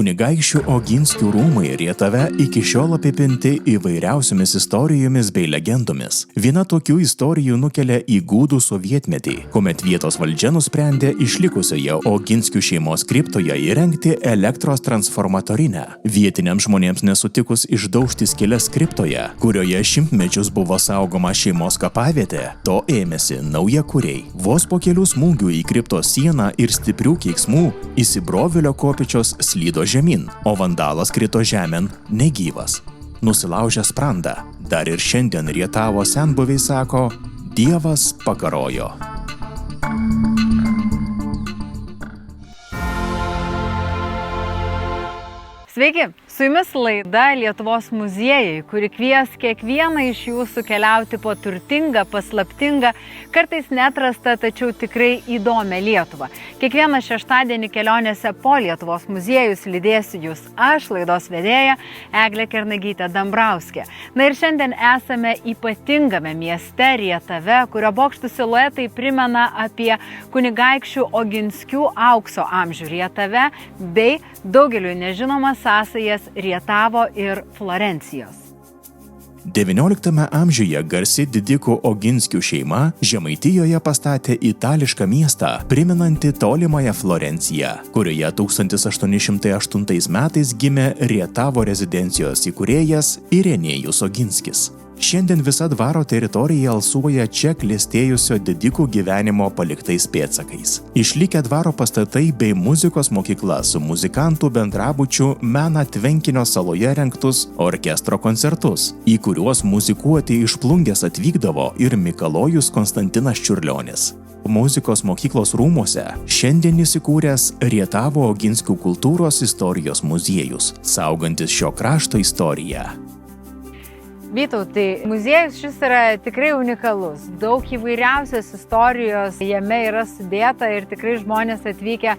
Kunigaikščių Oginskių rūmai Rietave iki šiol apipinti įvairiausiomis istorijomis bei legendomis. Viena tokių istorijų nukelia į gūdų sovietmetį, kuomet vietos valdžia nusprendė išlikusioje Oginskių šeimos kriptoje įrengti elektros transformatorinę. Vietiniams žmonėms nesutikus išdaužti skyles kriptoje, kurioje šimtmečius buvo saugoma šeimos kapavietė, to ėmėsi naujakuriai. Vos po kelių smūgių į kriptos sieną ir stiprių keiksmų įsibrovėlio kopėčios slydo žemyn, o vandalas krito žemėn negyvas. Nusilaužęs sprandą, dar ir šiandien Rietavo senbuviai sako, Dievas pakarojo. Sveiki, su jumis laida Lietuvos muziejai, kuri kvies kiekvieną iš jūsų keliauti po turtingą, paslaptingą, kartais neatrastą, tačiau tikrai įdomią Lietuvą. Kiekvieną šeštadienį kelionėse po Lietuvos muziejus lydėsiu jūs aš, laidos vedėja Eglė Kernagytė Dambrauskė. Na ir šiandien esame ypatingame mieste Rietave, kurio bokštų siluetai primena apie kunigaikščių Oginskių aukso amžių Rietave bei daugeliui nežinomas sąsajas Rietavo ir Florencijos. XIX amžiuje garsi didikų Oginskių šeima Žemaitijoje pastatė itališką miestą, primenantį tolimąją Florenciją, kurioje 1808 metais gimė Rietavo rezidencijos įkūrėjas Irenėjus Oginskis. Šiandien visa dvaro teritorija alsuoja čia klestėjusio didikų gyvenimo paliktais pėdsakais. Išlikę dvaro pastatai bei muzikos mokykla su muzikantų bendrabučiu mena Tvenkinio saloje rengtus orkestro koncertus, į kuriuos muzikuoti iš Plungės atvykdavo ir Mikalojus Konstantinas Čiurlionis. Muzikos mokyklos rūmuose šiandien įsikūręs Rietavo Oginskių kultūros istorijos muziejus, saugantis šio krašto istoriją. Vytautai, muziejus šis yra tikrai unikalus, daug įvairiausios istorijos jame yra sudėta ir tikrai žmonės atvykę,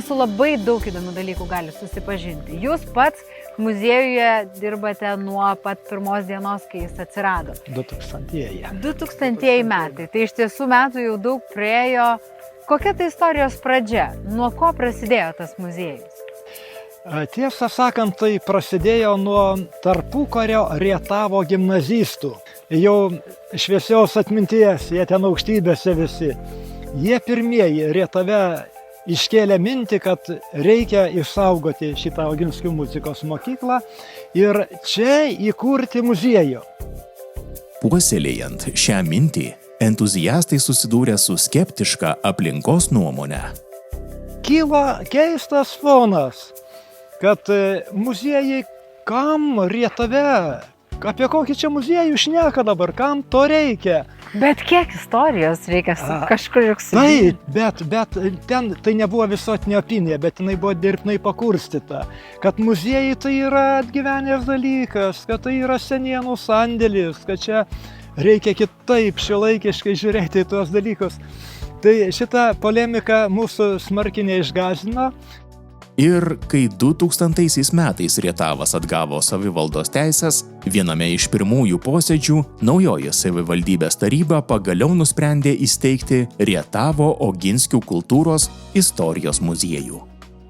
su labai daug įdomių dalykų gali susipažinti. Jūs pats muziejuje dirbate nuo pat pirmos dienos, kai jis atsirado. 2000 metai, tai iš tiesų metų jau daug praėjo. Kokia tai istorijos pradžia? Nuo ko prasidėjo tas muziejus? Tiesą sakant, tai prasidėjo nuo tarpukario Rietavo gimnazistų. Jau šviesios atminties, jie ten aukštybėse visi. Jie pirmieji Rietave iškėlė mintį, kad reikia išsaugoti šitą Oginskių muzikos mokyklą ir čia įkurti muziejų. Puoselėjant šią mintį, entuziastai susidūrė su skeptiška aplinkos nuomone. Kyla keistas fonas, kad muziejai kam Rietave? Apie kokį čia muziejų šneka dabar, kam to reikia? Bet kiek istorijos reikia kažkur juk sudėti? Taip, bet ten tai nebuvo visuotinė opinija, bet jinai buvo dirbtinai pakurstyta. Kad muziejai tai yra atgyvenęs dalykas, kad tai yra senienų sandėlis, kad čia reikia kitaip šiuolaikiškai žiūrėti į tuos dalykus. Tai šita polemika mūsų smarkiai neišgąsdino. Ir kai 2000 metais Rietavas atgavo savivaldos teisės, viename iš pirmųjų posėdžių naujoji savivaldybės taryba pagaliau nusprendė įsteigti Rietavo Oginskių kultūros istorijos muziejų.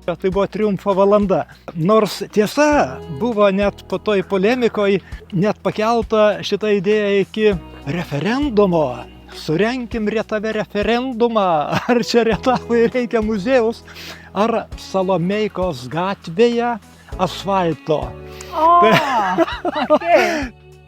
Tai buvo triumfo valanda. Nors tiesa, buvo net po toj polemikoje net pakelta šitą idėją iki referendumo. Surenkim Rietave referendumą, ar čia Rietavai reikia muziejaus, ar Salomeikos gatvėje asfalto.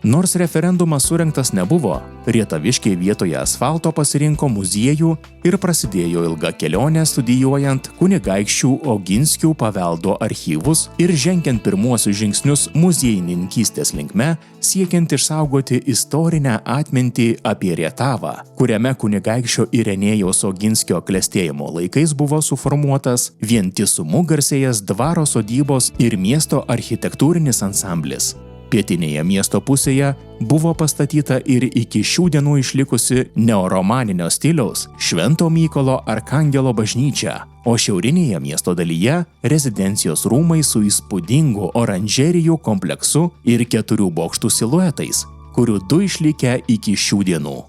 Nors referendumas surengtas nebuvo, rietaviškiai vietoje asfalto pasirinko muziejų ir prasidėjo ilga kelionė studijuojant kunigaikščių Oginskių paveldo archyvus ir žengiant pirmuosius žingsnius muziejininkystės linkme, siekiant išsaugoti istorinę atmintį apie Rietavą, kuriame kunigaikščio Irenėjaus Oginskio klestėjimo laikais buvo suformuotas vientisumu garsėjęs dvaro sodybos ir miesto architektūrinis ansamblis. Pietinėje miesto pusėje buvo pastatyta ir iki šių dienų išlikusi neoromaninio stiliaus Švento Mykolo Arkangelo bažnyčia, o šiaurinėje miesto dalyje rezidencijos rūmai su įspūdingu oranžerijų kompleksu ir 4 bokštų siluetais, kurių 2 išlikę iki šių dienų.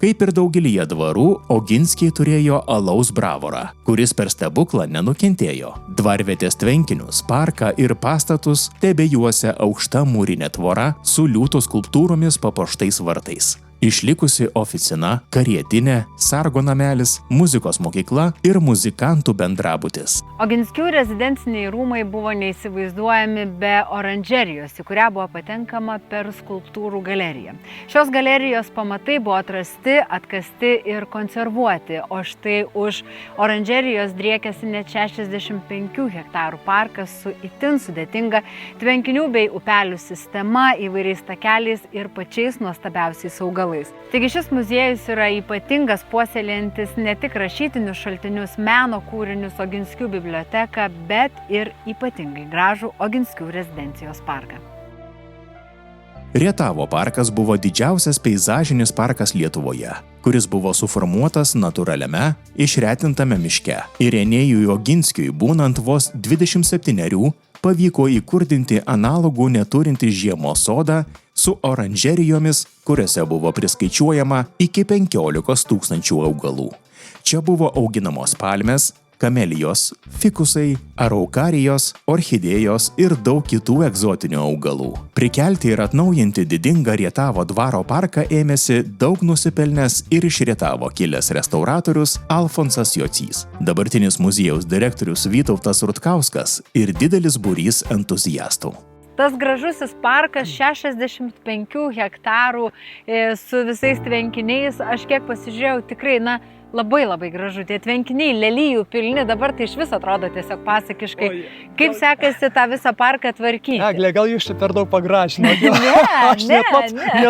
Kaip ir daugelyje dvarų, Oginskiai turėjo alaus bravorą, kuris per stebuklą nenukentėjo. Dvarvietės tvenkinius, parką ir pastatus tebejuosia aukšta mūrinė tvora su liūto skulptūromis papuoštais vartais. Išlikusi oficina, karietinė, sargo namelis, muzikos mokykla ir muzikantų bendrabutis. Oginskių rezidenciniai rūmai buvo neįsivaizduojami be oranžerijos, į kurią buvo patenkama per skulptūrų galeriją. Šios galerijos pamatai buvo atrasti, atkasti ir konservuoti, o štai už oranžerijos driekėsi net 65 hektarų parkas su itin sudėtinga tvenkinių bei upelių sistema, įvairiais takeliais ir pačiais nuostabiausiais augalais. Taigi šis muziejus yra ypatingas, puoselėjantis ne tik rašytinius šaltinius, meno kūrinius, Oginskių biblioteką, bet ir ypatingai gražų Oginskių rezidencijos parką. Rietavo parkas buvo didžiausias peizažinis parkas Lietuvoje, kuris buvo suformuotas natūraliame, išretintame miške. Irenėjui Oginskiui būnant vos 27, pavyko įkurdinti analogų neturintį žiemos sodą su oranžerijomis, kuriuose buvo priskaičiuojama iki 15 000 augalų. Čia buvo auginamos palmės, kamelijos, fikusai, araukarijos, orchidėjos ir daug kitų egzotinių augalų. Prikelti ir atnaujinti didingą Rietavo dvaro parką ėmėsi daug nusipelnęs ir iš Rietavo kilęs restauratorius Alfonsas Jocys, dabartinis muziejaus direktorius Vytautas Rutkauskas ir didelis būrys entuziastų. Tas gražusis parkas 65 hektarų su visais tvenkiniais, aš kiek pasižiūrėjau, tikrai, labai gražu. Tie tvenkiniai lelijų pilni, dabar tai iš viso atrodo tiesiog pasakiškai. Kaip sekasi tą visą parką tvarkyti? Eglė, gal jūs čia per daug pagražinote? Aš net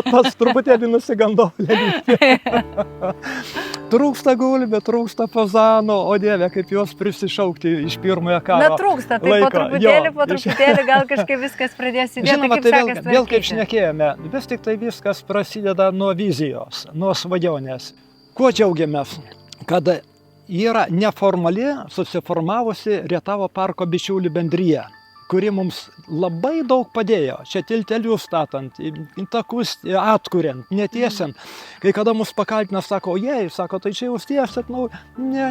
pats truputėlį nusigandau lelijų. Trūksta gulbė, trūksta fazano, o Dieve, kaip juos prisišaukti iš pirmojo karo. Trūksta, tai po truputėlį gal kažkaip viskas pradės įdėti. Žinoma, tai vėl kaip šnekėjome, vis tik tai viskas prasideda nuo vizijos, nuo svajonės. Kuo džiaugiamės, kad yra neformali susiformavusi Rietavo parko bičiulių bendrija, kuri mums labai daug padėjo. Čia tiltelius statant, takus atkuriant, netiesiant. Kai kada mus pakaltina, sako, tai čia jūs tiesiat,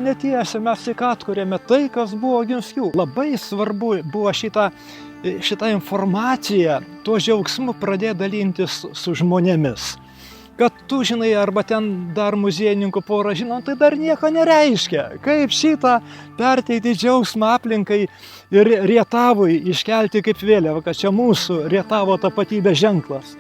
netiesiam, mes tik atkuriame tai, kas buvo Oginskių. Labai svarbu buvo šitą informaciją, tuo džiaugsmu pradėjo dalintis su žmonėmis. Kad tu žinai, arba ten dar muziejininkų porą žino, tai dar nieko nereiškia. Kaip šitą perteikti džiaugsmą aplinkai ir Rietavui iškelti kaip vėliavą, kad čia mūsų Rietavo tapatybės ženklas.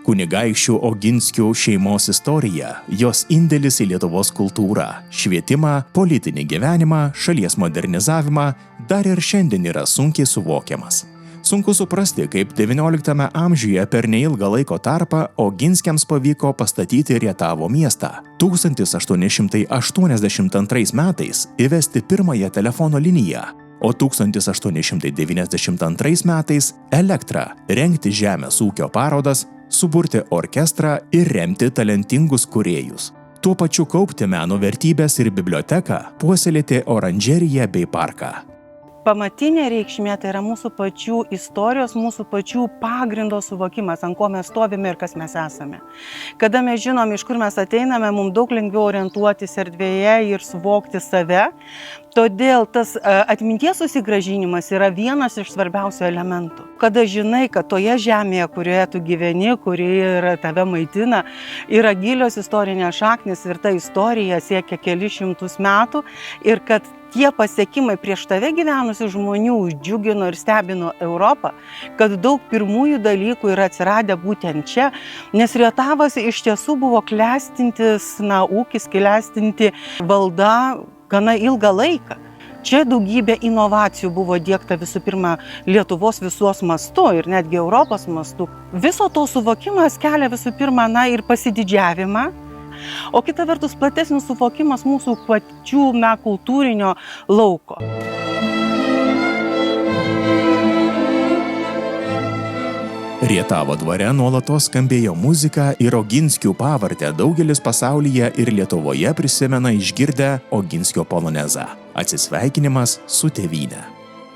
Kunigaikščių Oginskių šeimos istorija, jos indėlis į Lietuvos kultūrą, švietimą, politinį gyvenimą, šalies modernizavimą dar ir šiandien yra sunkiai suvokiamas. Sunku suprasti, kaip XIX amžiuje per neilgą laiko tarpą Oginskiams pavyko pastatyti Rietavo miestą. 1882 metais įvesti pirmąją telefono liniją, o 1892 metais elektrą, rengti žemės ūkio parodas, suburti orkestrą ir remti talentingus kūrėjus. Tuo pačiu kaupti meno vertybės ir biblioteką, puoselėti oranžeriją bei parką. Pamatinė reikšmė tai yra mūsų pačių istorijos, mūsų pačių pagrindo suvokimas, ant ko mes stovime ir kas mes esame. Kada mes žinom, iš kur mes ateiname, mums daug lengviau orientuotis erdvėje ir suvokti save. Todėl tas atminties susigrąžinimas yra vienas iš svarbiausių elementų. Kada žinai, kad toje žemėje, kurioje tu gyveni, kuri tave maitina, yra gilios istorinės šaknys ir ta istorija siekia kelis šimtus metų ir kad tie pasiekimai prieš tave gyvenusių žmonių džiugino ir stebino Europą, kad daug pirmųjų dalykų yra atsiradę būtent čia, nes Rietavas iš tiesų buvo klestintis ūkis, klestinti valda gana ilgą laiką. Čia daugybė inovacijų buvo diegta visų pirma Lietuvos visos mastu ir netgi Europos mastu. Viso to suvokimas kelia visų pirma ir pasididžiavimą, o kita vertus platesnis suvokimas mūsų pačių kultūrinio lauko. Rietavo dvare nuolatos skambėjo muzika ir Oginskių pavardę daugelis pasaulyje ir Lietuvoje prisimena išgirdę Oginskio polonezą – atsisveikinimas su tėvyne.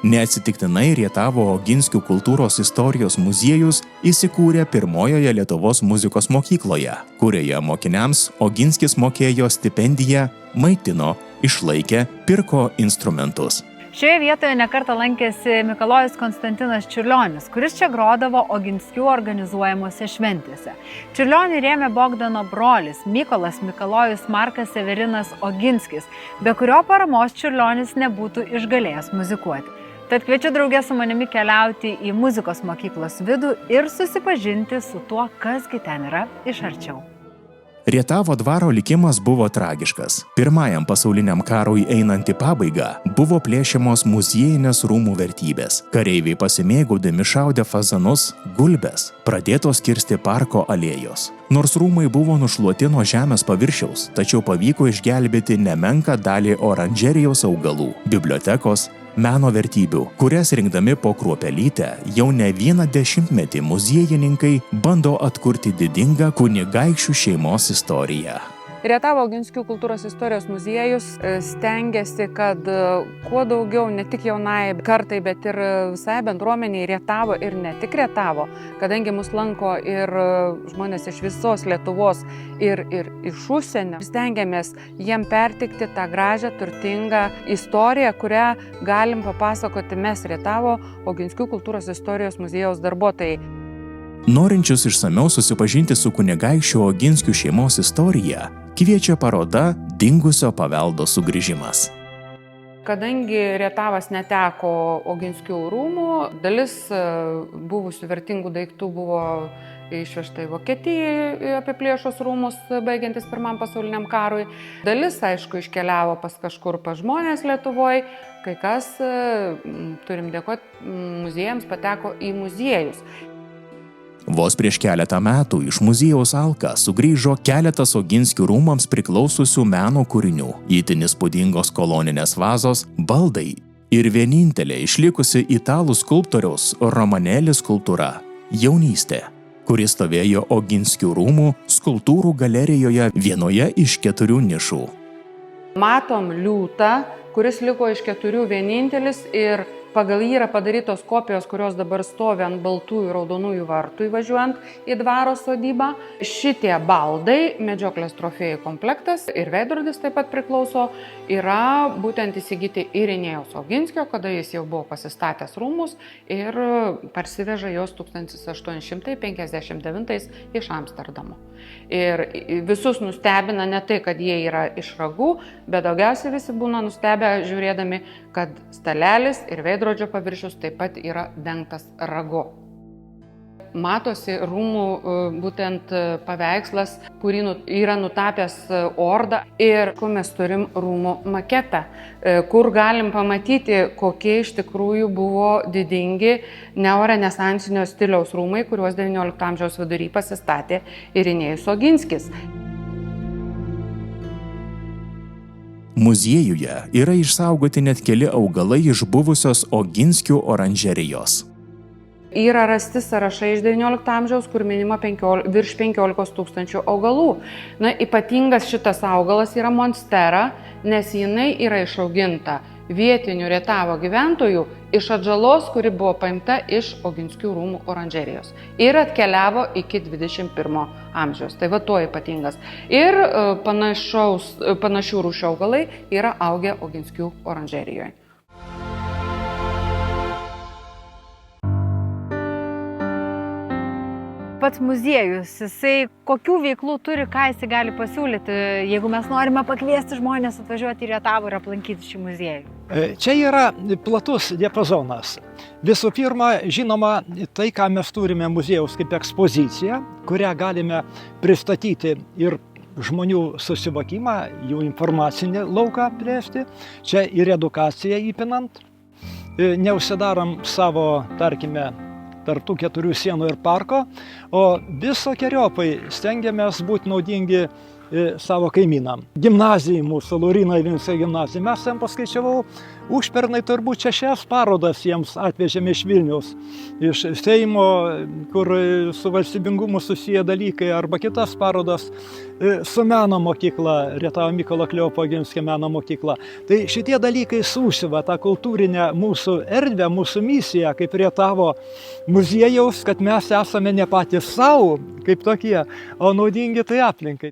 Neatsitiktinai Rietavo Oginskių kultūros istorijos muziejus įsikūrė pirmojoje Lietuvos muzikos mokykloje, kurioje mokiniams Oginskis mokėjo stipendiją, maitino, išlaikė, pirko instrumentus. Šioje vietoje nekartą lankėsi Mikalojus Konstantinas Čiurlionis, kuris čia grodavo Oginskių organizuojamose šventėse. Čiurlionį rėmė Bogdano brolis Mykolas Mikalojus Markas Severinas Oginskis, be kurio paramos Čiurlionis nebūtų išgalėjęs muzikuoti. Tad kviečiu draugė su manimi keliauti į muzikos mokyklos vidų ir susipažinti su tuo, kasgi ten yra iš arčiau. Rietavo dvaro likimas buvo tragiškas. Pirmajam pasauliniam karui einant į pabaigą buvo plėšiamos muziejinės rūmų vertybės. Kareiviai pasimėgaudami šaudė fazanus, gulbes, pradėtos kirsti parko alėjos. Nors rūmai buvo nušluoti nuo žemės paviršiaus, tačiau pavyko išgelbėti nemenką dalį oranžerijos augalų, bibliotekos, meno vertybių, kurias rinkdami po kruopelytę jau ne vieną dešimtmetį muziejininkai bando atkurti didingą kunigaikščių šeimos istoriją. Rietavo Oginskių kultūros istorijos muziejus stengiasi, kad kuo daugiau ne tik jaunai kartai, bet ir visai bendruomeniai Rietavo ir ne tik Rietavo, kadangi mus lanko ir žmonės iš visos Lietuvos ir iš užsienio, stengiamės jiem pertikti tą gražią, turtingą istoriją, kurią galim papasakoti mes Rietavo Oginskių kultūros istorijos muziejaus darbuotojai. Norinčius išsamiau susipažinti su kunigaikščių Oginskių šeimos istorija, kviečia paroda Dingusio paveldo sugrįžimas. Kadangi Rietavas neteko Oginskių rūmų, dalis buvusių vertingų daiktų buvo išvežta į Vokietiją apiplėšus rūmus baigiantis Pirmam pasauliniam karui. Dalis, aišku, iškeliavo kažkur pas žmonės Lietuvoje, kai kas, turim dėkoti, muziejams pateko į muziejus. Vos prieš keletą metų iš muziejaus Alka sugrįžo keletas Oginskių rūmams priklausiusių meno kūrinių, itin įspūdingos koloninės vazos, baldai ir vienintelė išlikusi italų skulptoriaus Romanelli skulptūra – Jaunystė, kuri stovėjo Oginskių rūmų skulptūrų galerijoje vienoje iš 4 nišų. Matom liūtą, kuris liko iš 4 vienintelis ir pagal jį yra padarytos kopijos, kurios dabar stovi ant baltųjų raudonųjų vartų įvažiuojant į dvaro sodybą. Šitie baldai, medžioklės trofėjų komplektas ir veidrodis taip pat priklauso, yra būtent įsigyti Irinėjaus Oginskio, kada jis jau buvo pasistatęs rūmus ir parsiveža jos 1859 iš Amsterdamo. Ir visus nustebina ne tai, kad jie yra iš ragų, bet daugiausiai visi būna nustebę žiūrėdami, kad stalelis ir veidrodžio paviršius taip pat yra dengtas ragu. Matosi rūmų būtent paveikslas, kurį yra nutapęs Orda, ir mes turim rūmų maketą, kur galim pamatyti, kokie iš tikrųjų buvo didingi neorenesansinio stiliaus rūmai, kuriuos XIX amžiaus vidury pasistatė Irinėjus Oginskis. Muziejuje yra išsaugoti net keli augalai iš buvusios Oginskių oranžerijos. Yra rasti sąrašai iš XIX amžiaus, kur minima virš 15 000 augalų. Ypatingas šitas augalas yra monstera, nes jinai yra išauginta vietinių Rietavo gyventojų iš atžalos, kuri buvo paimta iš Oginskių rūmų oranžerijos ir atkeliavo iki 21 amžiaus. Tai va tuo ypatingas. Ir panašių rūšių augalai yra augę Oginskių oranžerijoje. Pats muziejus, jisai kokių veiklų turi, ką jisai gali pasiūlyti, jeigu mes norime pakviesti žmonės atvažiuoti į Rietavą ir aplankyti šį muziejų? Čia yra platus diapazonas. Visų pirma, žinoma, tai, ką mes turime muziejaus kaip ekspoziciją, kurią galime pristatyti ir žmonių susivokimą, jų informacinį lauką plėsti, čia ir edukaciją įpinant. Neužsidarom savo, tarkime, tarp tų 4 sienų ir parko, o visokiojopai stengiamės būti naudingi savo kaimynam. Gimnazijai mūsų, Lauryno Ivinskio gimnazijai, mes jam paskaičiavau, užpernai turbūt 6 parodas jiems atvežėme iš Vilniaus, iš Seimo, kur su valstybingumu susiję dalykai, arba kitas parodas su meno mokykla, Rietavo Mykolo Kleopo Oginskio meno mokykla. Tai šitie dalykai susiva tą kultūrinę mūsų erdvę, mūsų misiją kaip Rietavo muziejaus, kad mes esame ne patys savo kaip tokie, o naudingi tai aplinkai.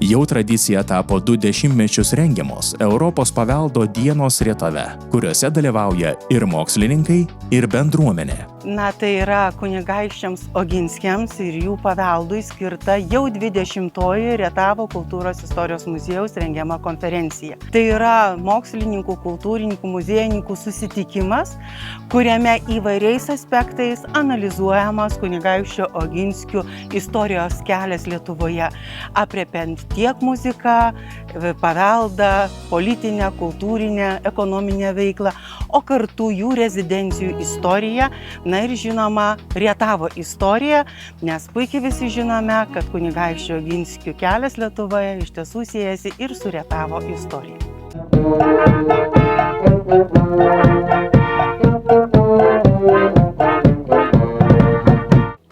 Jau tradicija tapo 2 dešimtmečius rengiamos Europos paveldo dienos Rietave, kuriuose dalyvauja ir mokslininkai, ir bendruomenė. Na, tai yra kunigaikščiams Oginskiams ir jų paveldui skirta jau 20-oji Rietavo kultūros istorijos muziejaus rengiama konferencija. Tai yra mokslininkų, kultūrininkų, muziejininkų susitikimas, kuriame įvairiais aspektais analizuojamas kunigaikščio Oginskių istorijos kelias Lietuvoje, aprėpiant tiek muziką, paveldą, politinę, kultūrinę, ekonominę veiklą, o kartu jų rezidencijų istoriją, na ir žinoma Rietavo istoriją, nes puikiai visi žinome, kad kunigaikščio Oginskių kelias Lietuvoje iš tiesų siejasi ir su Rietavo istorija.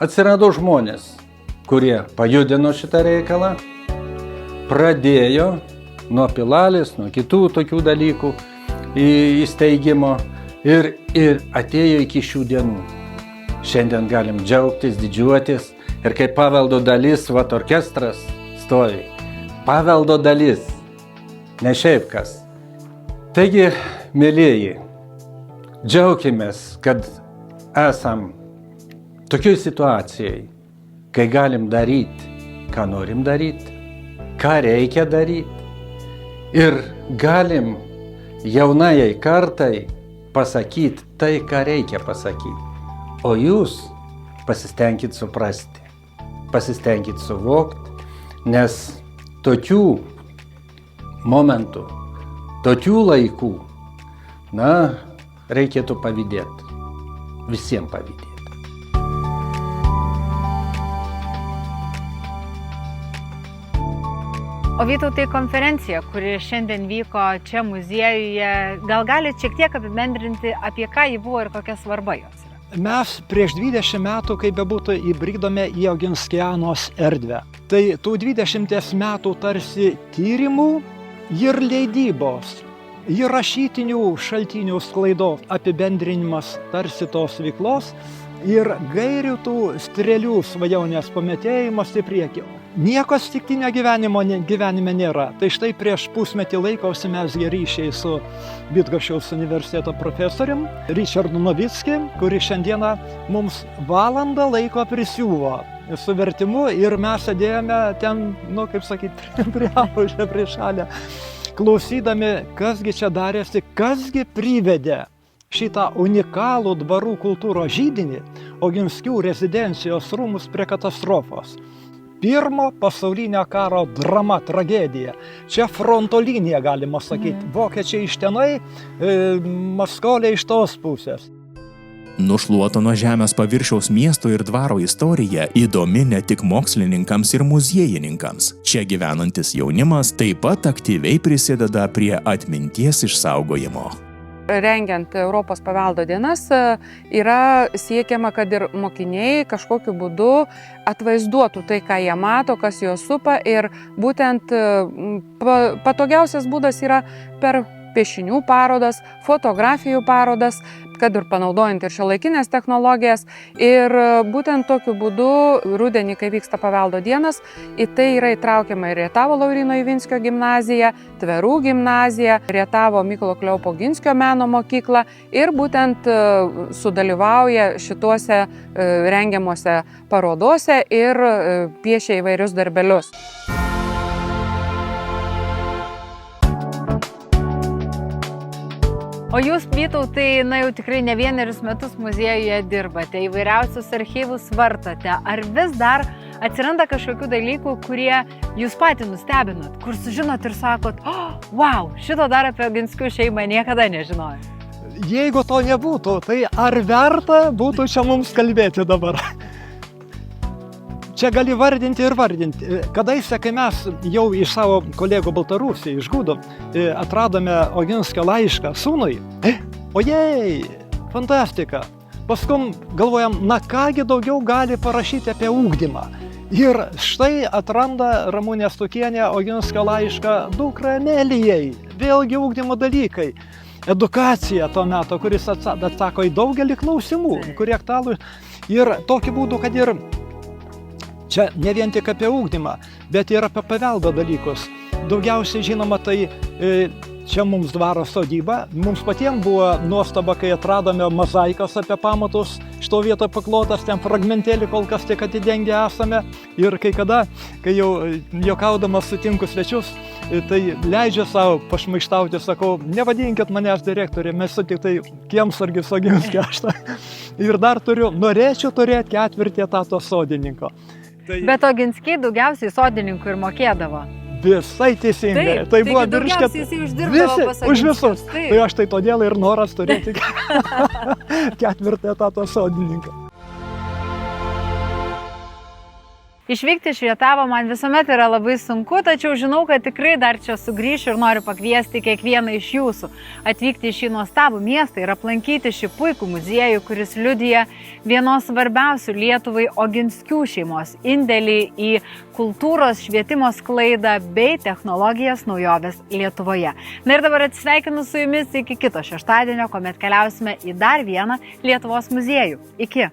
Atsirado žmonės, kurie pajudino šitą reikalą, pradėjo nuo Pilalės, nuo kitų tokių dalykų įsteigimo ir atėjo iki šių dienų. Šiandien galim džiaugtis, didžiuotis ir kaip paveldo dalis, orkestras stovi. Paveldo dalis, ne šiaip kas. Taigi, mielieji, džiaukimės, kad esam tokioj situacijai, kai galim daryti, ką norim daryti, ką reikia daryti ir galim jaunajai kartai pasakyti tai, ką reikia pasakyti. O jūs pasistengkit suprasti, pasistengkit suvokti, nes tokių momentų, tokių laikų, na, reikėtų pavydėti, visiems pavydėti. O Vytautai, konferencija, kuri šiandien vyko čia muziejuje, gal galite šiek tiek apibendrinti, apie ką ji buvo ir kokia svarba jos yra? Mes prieš 20 metų, kaip bebūtų, įbridome į Oginskianos erdvę. Tai tų 20 metų tarsi tyrimų ir leidybos, ir rašytinių šaltinių sklaidos apibendrinimas tarsi tos veiklos ir gairių tų strėlių svajonės pametėjimas į priekį. Nieko atsitiktinio gyvenime nėra. Tai štai prieš pusmetį laiko užsimezgė ryšiai su Bydgoščiaus universiteto profesorium Richardu Novicki, kuris šiandieną mums valandą laiko prisiuvo su vertimu ir mes sėdėjome ten, kaip sakyti, prie apažę, prie šalę, klausydami, kasgi čia darėsi, kasgi privedė šitą unikalų dvarų kultūros židinį, Oginskių rezidencijos rūmus prie katastrofos. Pirmo pasaulinio karo drama, tragedija. Čia fronto linija, galima sakyti. Vokiečiai iš tenai, Maskolė iš tos pusės. Nušluoto nuo žemės paviršiaus miesto ir dvaro istorija įdomi ne tik mokslininkams ir muziejininkams. Čia gyvenantis jaunimas taip pat aktyviai prisideda prie atminties išsaugojimo. Rengiant Europos paveldo dienas yra siekiama, kad ir mokiniai kažkokiu būdu atvaizduotų tai, ką jie mato, kas juos supa, ir būtent patogiausias būdas yra per piešinių parodas, fotografijų parodas, kad ir panaudojant ir šiuolaikinės technologijas. Ir būtent tokiu būdu rudenį, kai vyksta paveldo dienas, į tai yra įtraukiama ir Rietavo Lauryno Ivinskio gimnazija, Tverų gimnazija, Rietavo Mykolo Kleopo Oginskio meno mokykla ir būtent sudalyvauja šituose rengiamuose parodose ir piešia įvairius darbelius. O jūs, Vytautai, jau tikrai ne vienerius metus muziejuje dirbate, įvairiausius archyvus vartote. Ar vis dar atsiranda kažkokių dalykų, kurie jūs patį nustebinot, kur sužinot ir sakot, wow, šito dar apie Oginskių šeimą niekada nežinojau? jeigu to nebūtų, tai ar verta būtų čia mums kalbėti dabar? Čia gali vardinti ir vardinti. Kadaise, kai mes jau iš savo kolegų Baltarusijai, iš Gudų, atradome Oginskio laišką sūnui, ojei, fantastika. Paskui galvojam, na kągi daugiau gali parašyti apie ugdymą. Ir štai atranda Ramunė Stukienė Oginskio laišką dukrai Emilijai. Vėlgi ugdymo dalykai. Edukacija to meto, kuris atsako į daugelį klausimų, kurie aktualūs. Ir tokiu būdu, kad ir čia ne vien tik apie ugdymą, bet ir apie paveldo dalykus. Daugiausiai žinoma, tai čia mums dvaro sodyba. Mums patiems buvo nuostaba, kai atradome mozaikas apie pamatus. Šito vietoje paklotas, ten fragmentėlį kol kas tik atidengę esame. Ir kai kada, kai jau juokaudamas sutinku svečius, tai leidžia savo pašmaištauti, sakau, nevadinkit manęs direktorė, mes su tik tai kiemsargis Oginskio. Ir dar norėčiau turėti 4 etato sodininko. Bet Oginskiai daugiausiai sodininkų ir mokėdavo. Visai teisingai. Taip, tai buvo daugiausiai jisai uždirbdavo pas už visus. Oginskius. Tai aš tai todėl ir noras turėti 4 etato sodininką. Išvykti iš Rietavo man visuomet yra labai sunku, tačiau žinau, kad tikrai dar čia sugrįšiu ir noriu pakviesti kiekvieną iš jūsų atvykti į šį nuostabų miestą ir aplankyti šį puikų muziejų, kuris liudija vienos svarbiausių Lietuvai Oginskių šeimos indėlį į kultūros, švietimo sklaidą bei technologijas naujoves Lietuvoje. Na ir dabar atsisveikinu su jumis iki kito šeštadienio, kuomet keliausime į dar vieną Lietuvos muziejų. Iki!